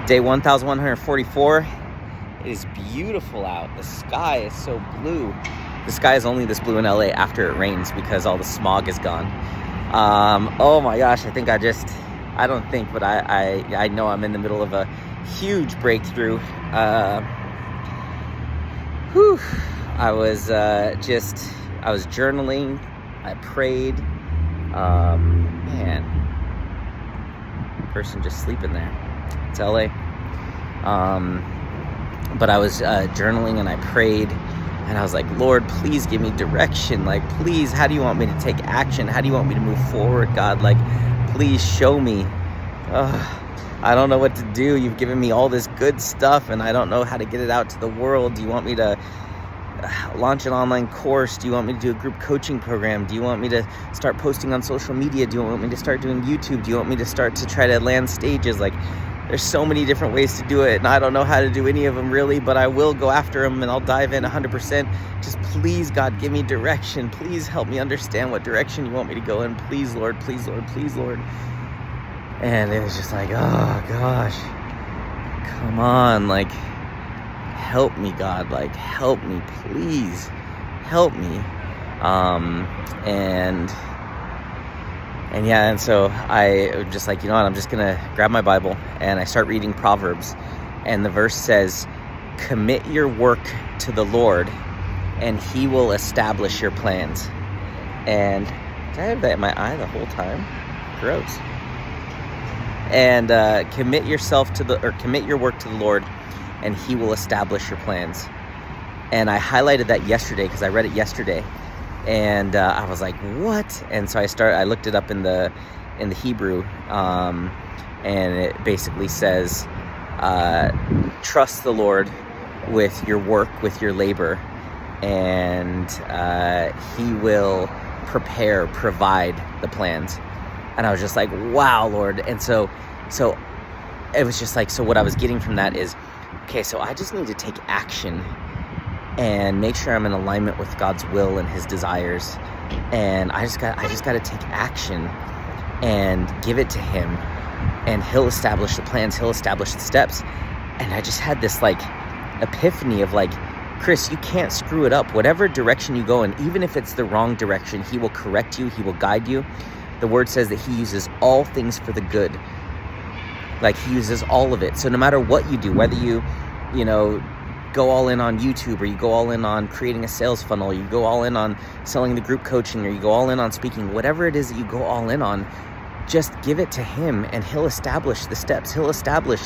Day 1144. It is beautiful out. The sky is so blue. The sky is only this blue in LA after it rains because all the smog is gone. Oh my gosh, I know I'm in the middle of a huge breakthrough. I was journaling. I prayed. Person just sleeping there. It's LA. But I was journaling and I prayed, and I was like, Lord, please give me direction. Like, please, how do you want me to take action? How do you want me to move forward, God? Like, please show me. I don't know what to do. You've given me all this good stuff, and I don't know how to get it out to the world. Do you want me to launch an online course? Do you want me to do a group coaching program? Do you want me to start posting on social media? Do you want me to start doing YouTube? Do you want me to start to try to land stages? Like, there's so many different ways to do it, and I don't know how to do any of them really, but I will go after them, and I'll dive in 100%. Just please, God, give me direction. Please help me understand what direction you want me to go in. Please, Lord, please, Lord, please, Lord. And it was just like, oh gosh, come on, like, help me, God, like, help me, please, help me. And so I was just like, you know what, I'm just going to grab my Bible, and I start reading Proverbs, and the verse says, commit your work to the Lord, and he will establish your plans. And did I have that in my eye the whole time? Gross. And commit your work to the Lord, and he will establish your plans. And I highlighted that yesterday because I read it yesterday, and I was like, what? And so I looked it up in the Hebrew, and it basically says, trust the Lord with your work, with your labor, and he will provide the plans. And I was just like, wow, Lord. And so it was just like, so what I was getting from that is, okay, so I just need to take action and make sure I'm in alignment with God's will and his desires. And I just got to take action and give it to him, and he'll establish the plans, he'll establish the steps. And I just had this like epiphany of like, Chris, you can't screw it up. Whatever direction you go in, even if it's the wrong direction, he will correct you, he will guide you. The word says that he uses all things for the good. Like, he uses all of it. So no matter what you do, whether you go all in on YouTube, or you go all in on creating a sales funnel, you go all in on selling the group coaching, or you go all in on speaking, whatever it is that you go all in on, just give it to him, and he'll establish the steps. He'll establish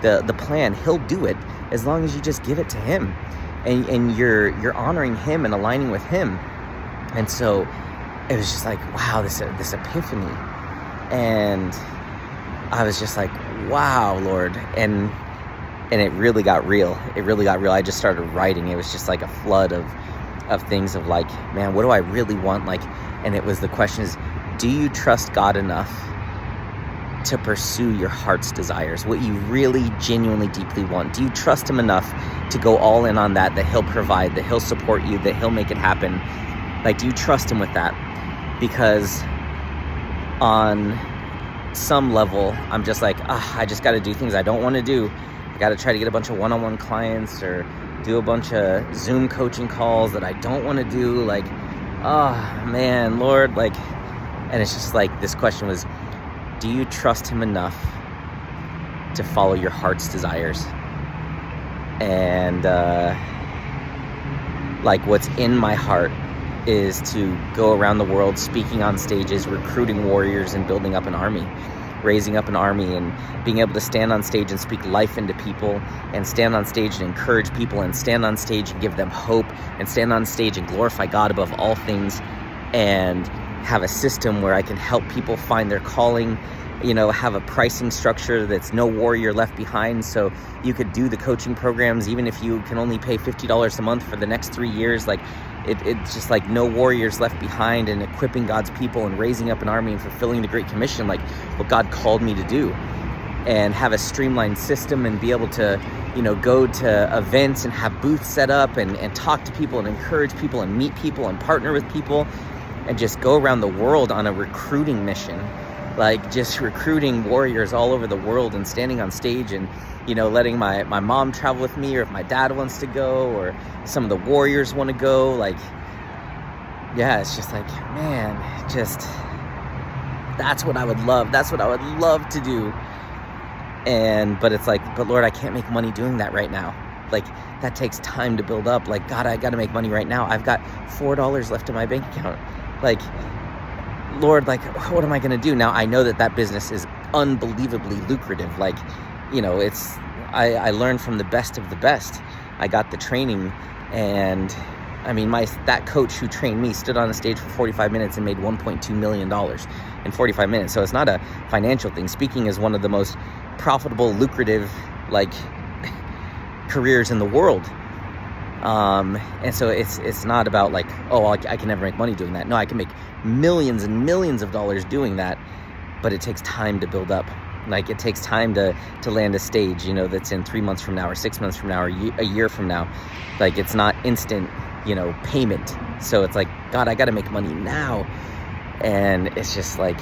the plan. He'll do it as long as you just give it to him, and you're honoring him and aligning with him. And so it was just like, wow, this epiphany. And I was just like, wow, Lord. And it really got real. It really got real. I just started writing. It was just like a flood of things of like, man, what do I really want? Like, and it was, the question is, do you trust God enough to pursue your heart's desires? What you really genuinely deeply want? Do you trust him enough to go all in on that he'll provide, that he'll support you, that he'll make it happen? Like, do you trust him with that? Because on some level, I'm just like, I just got to do things I don't want to do. I got to try to get a bunch of one-on-one clients, or do a bunch of Zoom coaching calls that I don't want to do. Like, oh man, Lord, like, and it's just like, this question was, do you trust him enough to follow your heart's desires? And like, what's in my heart is to go around the world speaking on stages, recruiting warriors, and building up an army, raising up an army, and being able to stand on stage and speak life into people, and stand on stage and encourage people, and stand on stage and give them hope, and stand on stage and glorify God above all things, and have a system where I can help people find their calling, have a pricing structure that's no warrior left behind. So you could do the coaching programs even if you can only pay $50 a month for the next 3 years. Like, it's just like no warriors left behind, and equipping God's people and raising up an army and fulfilling the Great Commission, like what God called me to do, and have a streamlined system, and be able to, go to events and have booths set up, and talk to people and encourage people and meet people and partner with people, and just go around the world on a recruiting mission like just recruiting warriors all over the world and standing on stage and, letting my mom travel with me, or if my dad wants to go, or some of the warriors want to go. Like, yeah, it's just like, man, that's what I would love. That's what I would love to do. But it's like, but Lord, I can't make money doing that right now. Like, that takes time to build up. Like, God, I got to make money right now. I've got $4 left in my bank account. Like, Lord, like, what am I going to do? Now, I know that business is unbelievably lucrative. Like, I learned from the best of the best. I got the training, and I mean, that coach who trained me stood on the stage for 45 minutes and made $1.2 million in 45 minutes. So it's not a financial thing. Speaking is one of the most profitable, lucrative, like, careers in the world. And so it's not about like, oh, I can never make money doing that. No, I can make millions and millions of dollars doing that, but it takes time to build up. Like, it takes time to land a stage, that's in 3 months from now, or 6 months from now, or a year from now. Like, it's not instant, payment. So it's like, God, I got to make money now. And it's just like,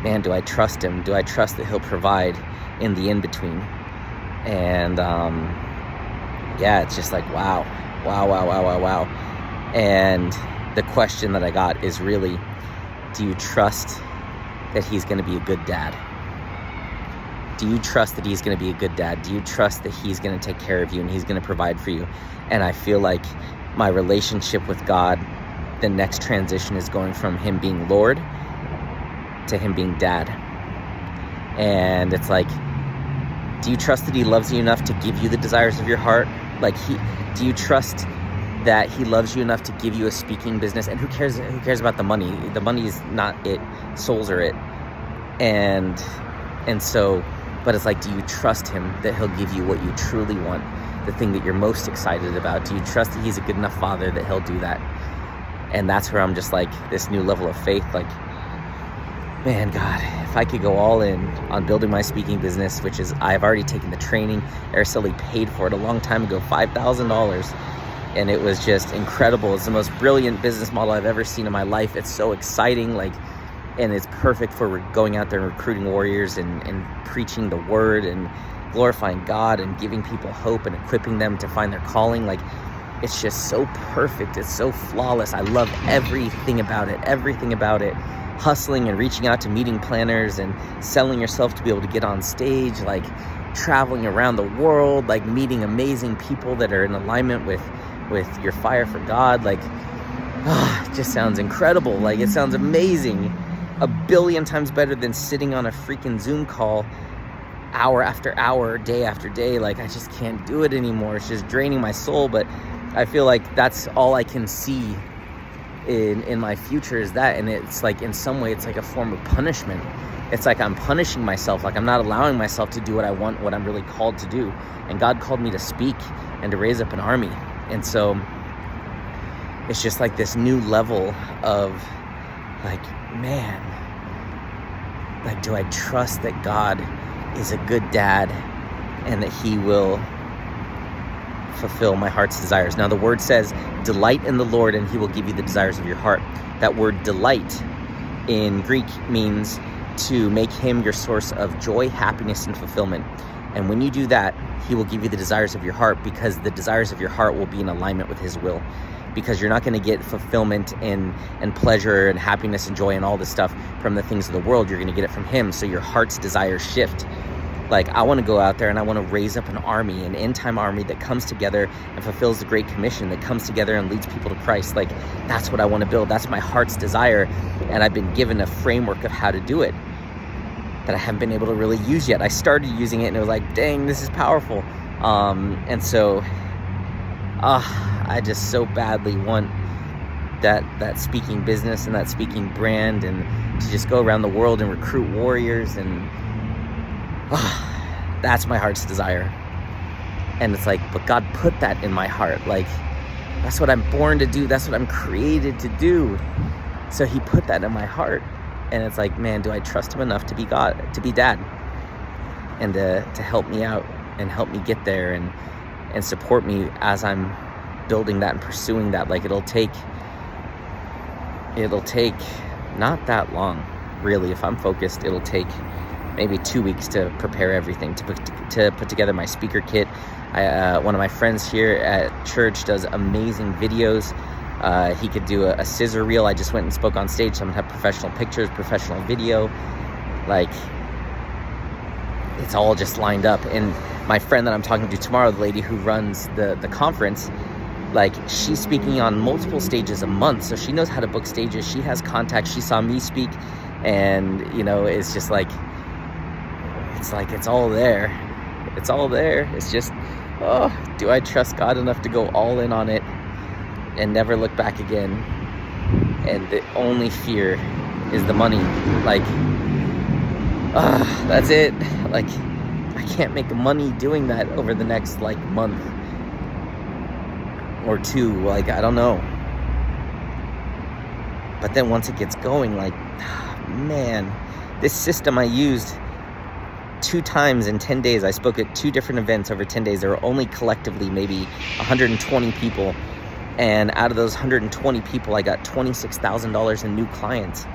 man, do I trust him? Do I trust that he'll provide in the in-between? And, yeah, it's just like, wow. And the question that I got is really, do you trust that he's going to be a good dad? Do you trust that he's going to be a good dad? Do you trust that he's going to take care of you and he's going to provide for you? And I feel like my relationship with God, the next transition is going from him being Lord to him being dad. And it's like, do you trust that he loves you enough to give you the desires of your heart? Like, do you trust that he loves you enough to give you a speaking business? And who cares about the money? The money is not it. Souls are it. And so, but it's like, do you trust him that he'll give you what you truly want, the thing that you're most excited about? Do you trust that he's a good enough father that he'll do that? And that's where I'm just like, this new level of faith, like, man, God, if I could go all in on building my speaking business, which is, I've already taken the training. Araceli paid for it a long time ago, $5,000. And it was just incredible. It's the most brilliant business model I've ever seen in my life. It's so exciting, like, and it's perfect for going out there and recruiting warriors and preaching the word and glorifying God and giving people hope and equipping them to find their calling. Like, it's just so perfect. It's so flawless. I love everything about it. Hustling and reaching out to meeting planners and selling yourself to be able to get on stage, like traveling around the world, like meeting amazing people that are in alignment with your fire for God. Like, it just sounds incredible. Like, it sounds amazing. 1 billion times better than sitting on a freaking Zoom call hour after hour, day after day. Like, I just can't do it anymore. It's just draining my soul. But I feel like that's all I can see in my future is that. And it's like, in some way, it's like a form of punishment. It's like I'm punishing myself. Like, I'm not allowing myself to do what I want, what I'm really called to do. And God called me to speak and to raise up an army. And so it's just like this new level of like, man, like, do I trust that God is a good dad and that he will fulfill my heart's desires? Now, the word says, delight in the Lord and he will give you the desires of your heart. That word delight in Greek means to make him your source of joy, happiness, and fulfillment. And when you do that, he will give you the desires of your heart, because the desires of your heart will be in alignment with his will. Because you're not going to get fulfillment and pleasure and happiness and joy and all this stuff from the things of the world. You're going to get it from him. So your heart's desires shift. Like, I want to go out there and I want to raise up an army, an end-time army that comes together and fulfills the Great Commission, that comes together and leads people to Christ. Like, that's what I want to build. That's my heart's desire. And I've been given a framework of how to do it that I haven't been able to really use yet. I started using it and it was like, dang, this is powerful. And so I just so badly want that speaking business and that speaking brand, and to just go around the world and recruit warriors. And that's my heart's desire. And it's like, but God put that in my heart. Like, that's what I'm born to do. That's what I'm created to do. So he put that in my heart. And it's like, man, do I trust him enough to be God, to be dad, and to help me out and help me get there and support me as I'm building that and pursuing that. Like, it'll take not that long. really. If I'm focused, it'll take maybe 2 weeks to prepare everything, to put together my speaker kit. One of my friends here at church does amazing videos. He could do a scissor reel. I just went and spoke on stage, so I'm gonna have professional pictures, professional video. Like, it's all just lined up. And my friend that I'm talking to tomorrow, the lady who runs the conference, like, she's speaking on multiple stages a month, so she knows how to book stages. She has contacts. She saw me speak, and it's just like it's all there. It's all there. It's just, do I trust God enough to go all in on it and never look back again? And the only fear is the money. Like, that's it. Like, I can't make money doing that over the next month or two. Like, I don't know. But then once it gets going, man, this system I used 2 times in 10 days. I spoke at 2 different events over 10 days. There were only collectively maybe 120 people. And out of those 120 people, I got $26,000 in new clients.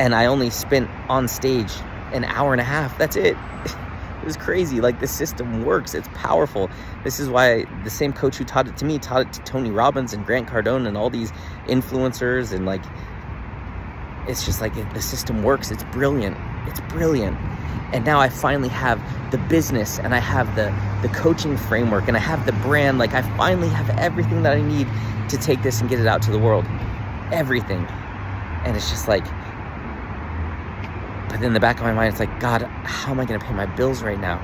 And I only spent on stage an hour and a half. That's it. It was crazy. Like, the system works. It's powerful. This is why the same coach who taught it to me taught it to Tony Robbins and Grant Cardone and all these influencers. And it's just the system works. It's brilliant. It's brilliant. And now I finally have the business, and I have the coaching framework, and I have the brand. Like, I finally have everything that I need to take this and get it out to the world. Everything. And it's just but in the back of my mind, it's God, how am I going to pay my bills right now?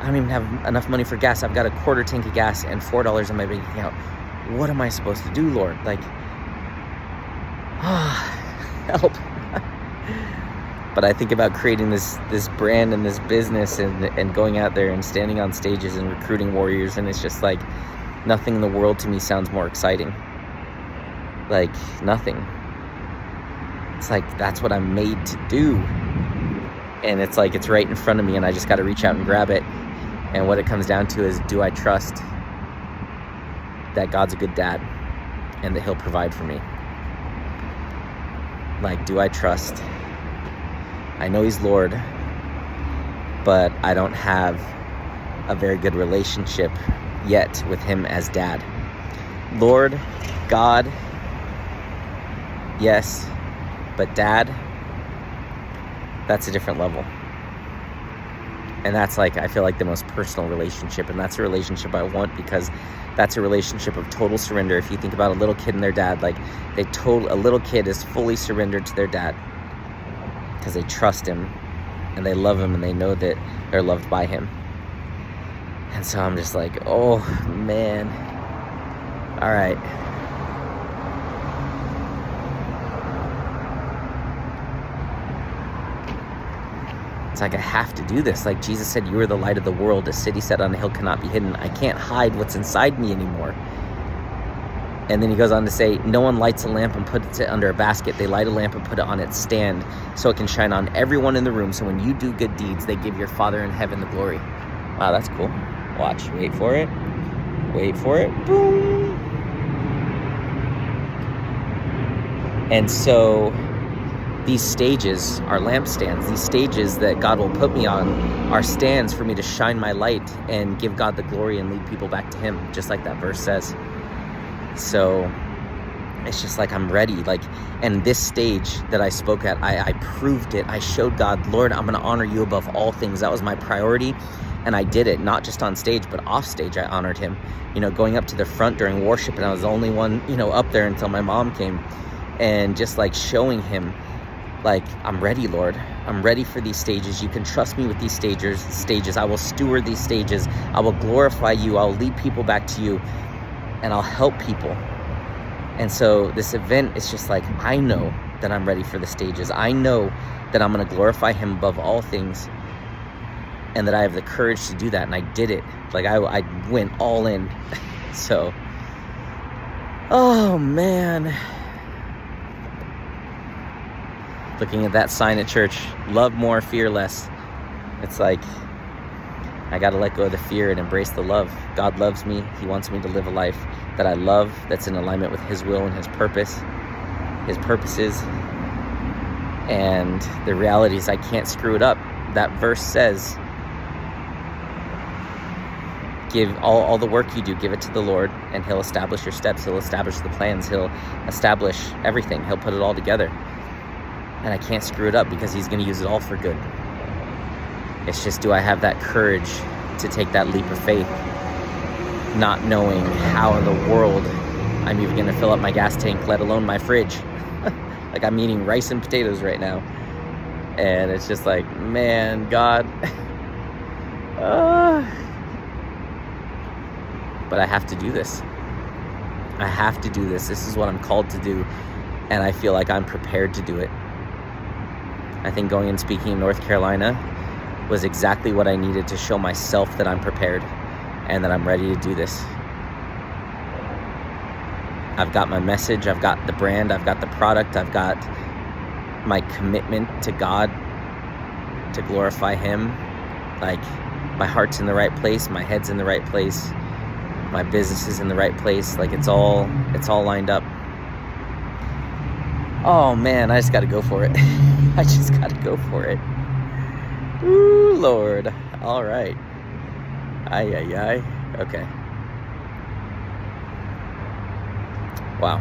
I don't even have enough money for gas. I've got a quarter tank of gas and $4 in my bank account. What am I supposed to do, Lord? Help. But I think about creating this brand and this business and going out there and standing on stages and recruiting warriors, and it's just nothing in the world to me sounds more exciting. Nothing. It's that's what I'm made to do. And it's it's right in front of me, and I just got to reach out and grab it. And what it comes down to is, do I trust that God's a good dad and that he'll provide for me? Do I trust? I know he's Lord, but I don't have a very good relationship yet with him as dad. Lord, God, yes, but dad, that's a different level. And that's I feel the most personal relationship, and that's a relationship I want, because that's a relationship of total surrender. If you think about a little kid and their dad, a little kid is fully surrendered to their dad because they trust him and they love him and they know that they're loved by him. And so I'm just oh man, all right. It's I have to do this. Jesus said, you are the light of the world. A city set on a hill cannot be hidden. I can't hide what's inside me anymore. And then he goes on to say, no one lights a lamp and puts it under a basket. They light a lamp and put it on its stand so it can shine on everyone in the room. So when you do good deeds, they give your Father in heaven the glory. Wow, that's cool. Watch. Wait for it. Wait for it. Boom. And so these stages are lampstands. These stages that God will put me on are stands for me to shine my light and give God the glory and lead people back to him, just like that verse says. So it's just I'm ready. And this stage that I spoke at, I proved it. I showed God, Lord, I'm going to honor you above all things. That was my priority. And I did it, not just on stage, but off stage. I honored him, going up to the front during worship. And I was the only one, up there until my mom came, and just showing him, I'm ready, Lord. I'm ready for these stages. You can trust me with these stages. I will steward these stages. I will glorify you. I'll lead people back to you, and I'll help people. And so this event is just I know that I'm ready for the stages. I know that I'm going to glorify him above all things, and that I have the courage to do that. And I did it. I went all in. So, oh man. Looking at that sign at church, love more, fear less. It's I got to let go of the fear and embrace the love. God loves me. He wants me to live a life that I love, that's in alignment with his will and his purpose, his purposes. And the reality is I can't screw it up. That verse says, give all the work you do, give it to the Lord, and he'll establish your steps. He'll establish the plans. He'll establish everything. He'll put it all together. And I can't screw it up because he's going to use it all for good. It's just, do I have that courage to take that leap of faith, not knowing how in the world I'm even going to fill up my gas tank, let alone my fridge. Like, I'm eating rice and potatoes right now. And it's just like, man, God. But I have to do this. I have to do this. This is what I'm called to do. And I feel like I'm prepared to do it. I think going and speaking in North Carolina was exactly what I needed to show myself that I'm prepared and that I'm ready to do this. I've got my message, I've got the brand, I've got the product, I've got my commitment to God to glorify him. Like, my heart's in the right place, my head's in the right place, my business is in the right place. Like, it's all lined up. Oh man, I just gotta go for it. I just gotta go for it. Ooh, Lord. All right. Ay. Okay. Wow.